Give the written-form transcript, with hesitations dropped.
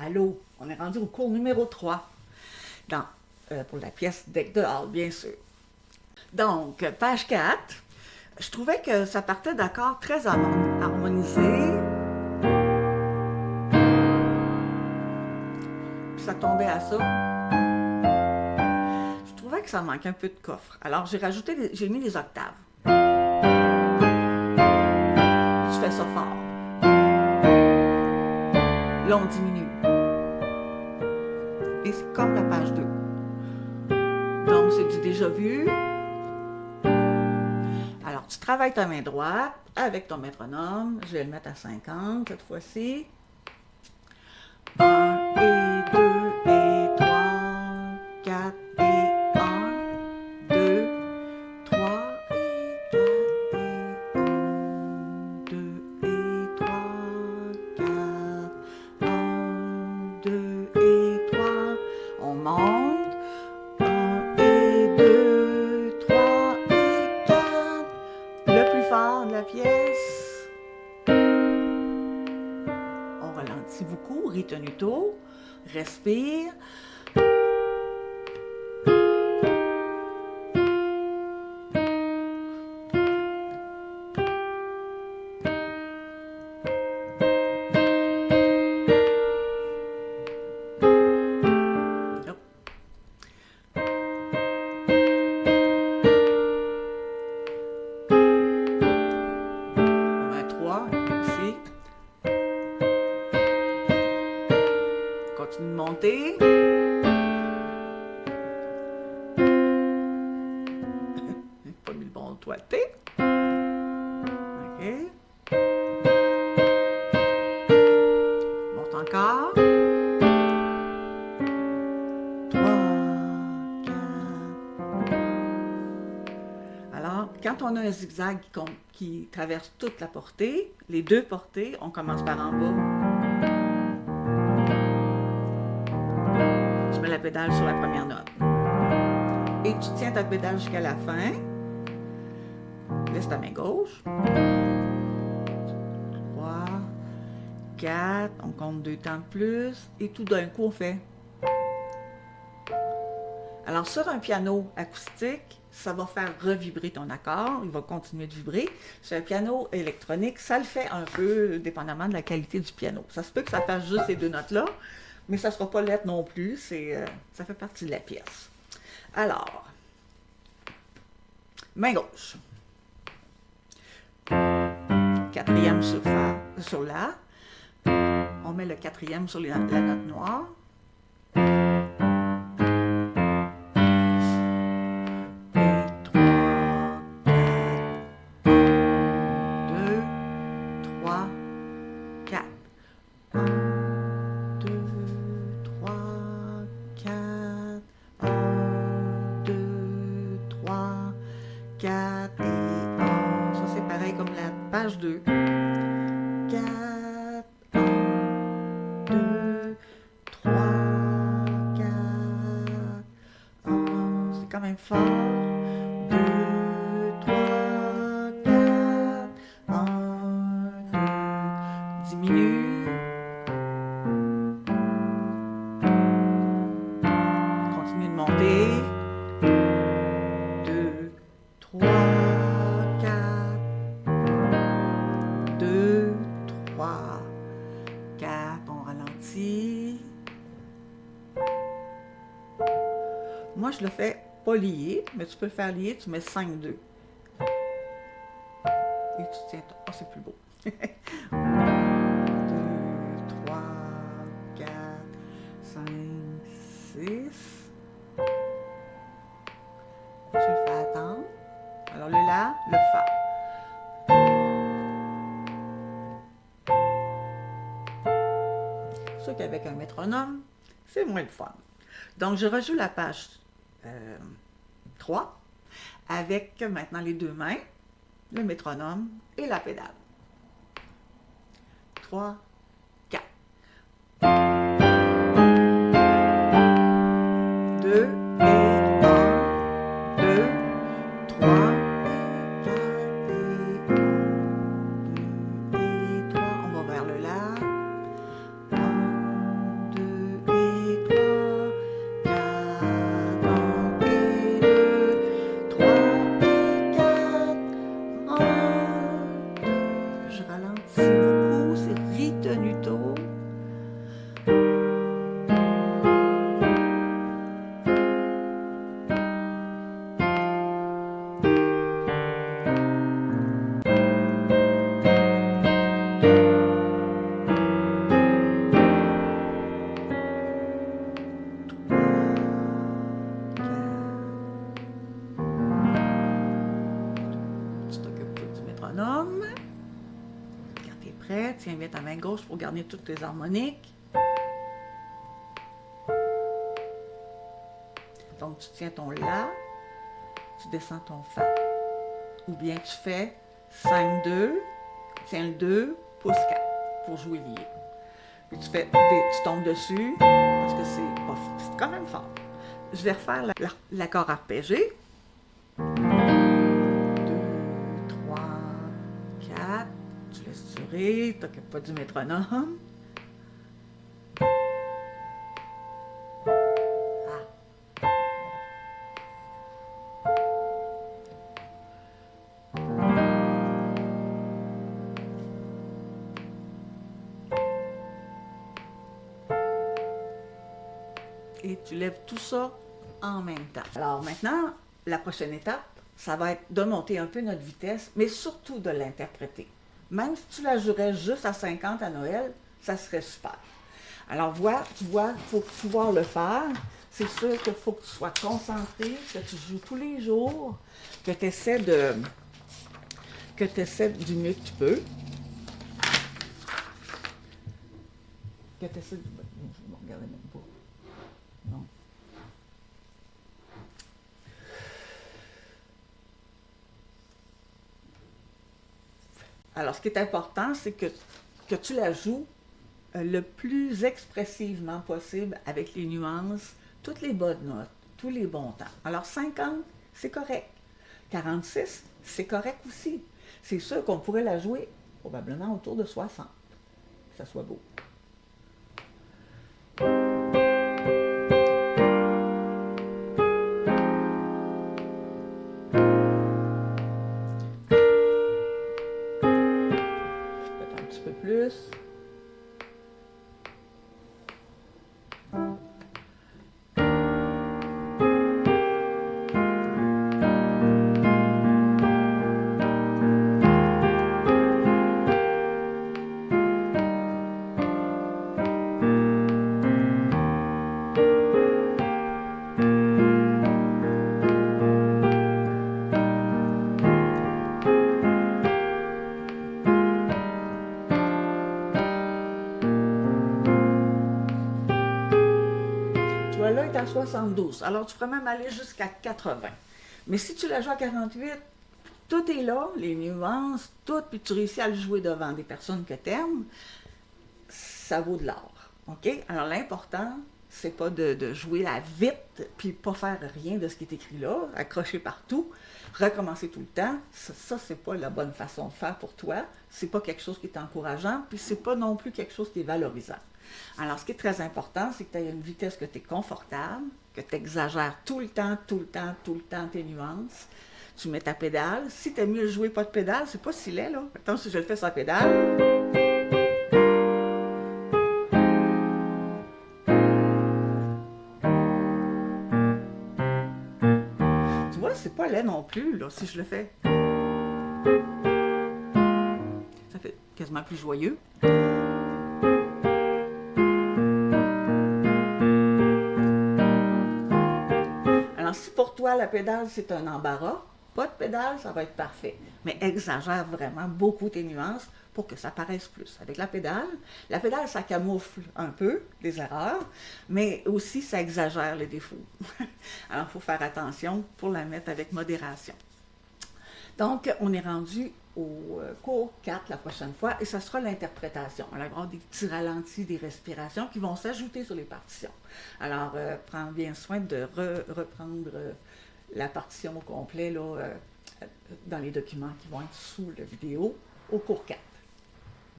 Allô, on est rendu au cours numéro 3 dans, pour la pièce Deck de Hall, bien sûr. Donc, page 4, je trouvais que ça partait d'accords très harmonisés, puis ça tombait à ça. Je trouvais que ça manquait un peu de coffre. Alors, j'ai mis les octaves. Je fais ça fort. Là, on diminue. Et c'est comme la page 2. Donc, c'est du déjà vu. Alors, tu travailles ta main droite avec ton métronome. Je vais le mettre à 50 cette fois-ci. 1 et 2 et 3, 4 et 1, 2, 3 et 4 et 1, 2 et 3, 4, 1, 2 et 3. On monte. 1 et 2, 3 et 4. Le plus fort de la pièce. On ralentit beaucoup, ritenuto, respire. Hop. On met 3 ici. Continue de monter. Pas mis le bon doigté. OK. Monte encore. 3, 4. Alors, quand on a un zigzag qui traverse toute la portée, les deux portées, on commence par en bas. Tu mets la pédale sur la première note. Et tu tiens ta pédale jusqu'à la fin. Laisse ta main gauche. 3, 4, on compte 2 temps de plus. Et tout d'un coup, on fait. Alors, sur un piano acoustique, ça va faire revibrer ton accord. Il va continuer de vibrer. Sur un piano électronique, ça le fait un peu, dépendamment de la qualité du piano. Ça se peut que ça fasse juste ces deux notes-là, mais ça ne sera pas lettre non plus. Ça fait partie de la pièce. Alors, main gauche. Quatrième sur fa, sur la. On met le quatrième sur la note noire. Et 3, 4, 2, 3, 4. 1, 2, 3, 4. 1, 2, 3, 4 et 1. Ça, c'est pareil comme la page 2. 4, 1, 2, 3, 4. 1, c'est quand même fort. 2, 3, 4. 1, 2. Diminue. Continue de monter. 2, 3, 4. 2, 3, 4. On ralentit. Moi, je le fais pas lié, mais tu peux le faire lié. Tu mets 5, 2. Et tu tiens. Oh, c'est plus beau. 2, 3, 4, 5, 6. Tu le fais attendre. Alors, le la, le fa. C'est sûr qu'avec un métronome, c'est moins le fun. Donc, je rejoue la page 3 avec maintenant les deux mains, le métronome et la pédale. 3, 4. 2 et 1, 2, 3, 4 et 1, 2 et 3. On va vers le la. 1, 2, tantôt. Tu t'occupes tout du métronome. Quand tu es prêt, tiens bien ta main gauche pour garder toutes tes harmoniques. Donc, tu tiens ton La, tu descends ton Fa. Ou bien tu fais 5-2, tiens le 2, pouce 4 pour jouer lié. Puis tu tombes dessus parce que c'est quand même fort. Je vais refaire l'accord arpégé. 2, 3, 4. Tu laisses durer, tu t'occupes pas du métronome. Et tu lèves tout ça en même temps. Alors maintenant, la prochaine étape, ça va être de monter un peu notre vitesse, mais surtout de l'interpréter. Même si tu la jouerais juste à 50 à Noël, ça serait super. Alors tu vois, il faut pouvoir le faire. C'est sûr qu'il faut que tu sois concentré, que tu joues tous les jours, que tu essaies du mieux que tu peux. Que tu essaies de... Je ne me regardais même pas. Non. Alors, ce qui est important, c'est que tu la joues le plus expressivement possible avec les nuances, toutes les bonnes notes, tous les bons temps. Alors, 50, c'est correct. 46, c'est correct aussi. C'est sûr qu'on pourrait la jouer probablement autour de 60. Que ça soit beau. Peut-être un petit peu plus. Là est à 72. Alors, tu pourrais même aller jusqu'à 80. Mais si tu la joues à 48, tout est là, les nuances, tout, puis tu réussis à le jouer devant des personnes que tu aimes, ça vaut de l'or. OK? Alors, l'important, c'est pas de jouer à vite, puis pas faire rien de ce qui est écrit là, accrocher partout, recommencer tout le temps. Ça c'est pas la bonne façon de faire pour toi. C'est pas quelque chose qui est encourageant, puis c'est pas non plus quelque chose qui est valorisant. Alors, ce qui est très important, c'est que tu aies une vitesse que tu es confortable, que tu exagères tout le temps tes nuances. Tu mets ta pédale. Si tu aimes mieux jouer pas de pédale, c'est pas si laid, là. Attends, si je le fais sans pédale. Tu vois, c'est pas laid non plus, là, si je le fais. Ça fait quasiment plus joyeux. Alors, si pour toi, la pédale, c'est un embarras, pas de pédale, ça va être parfait. Mais exagère vraiment beaucoup tes nuances pour que ça paraisse plus. Avec la pédale, ça camoufle un peu les erreurs, mais aussi ça exagère les défauts. Alors, il faut faire attention pour la mettre avec modération. Donc, on est rendu au cours 4 la prochaine fois, et ça sera l'interprétation. On va avoir des petits ralentis, des respirations qui vont s'ajouter sur les partitions. Alors, prends bien soin de reprendre la partition au complet là, dans les documents qui vont être sous la vidéo au cours 4.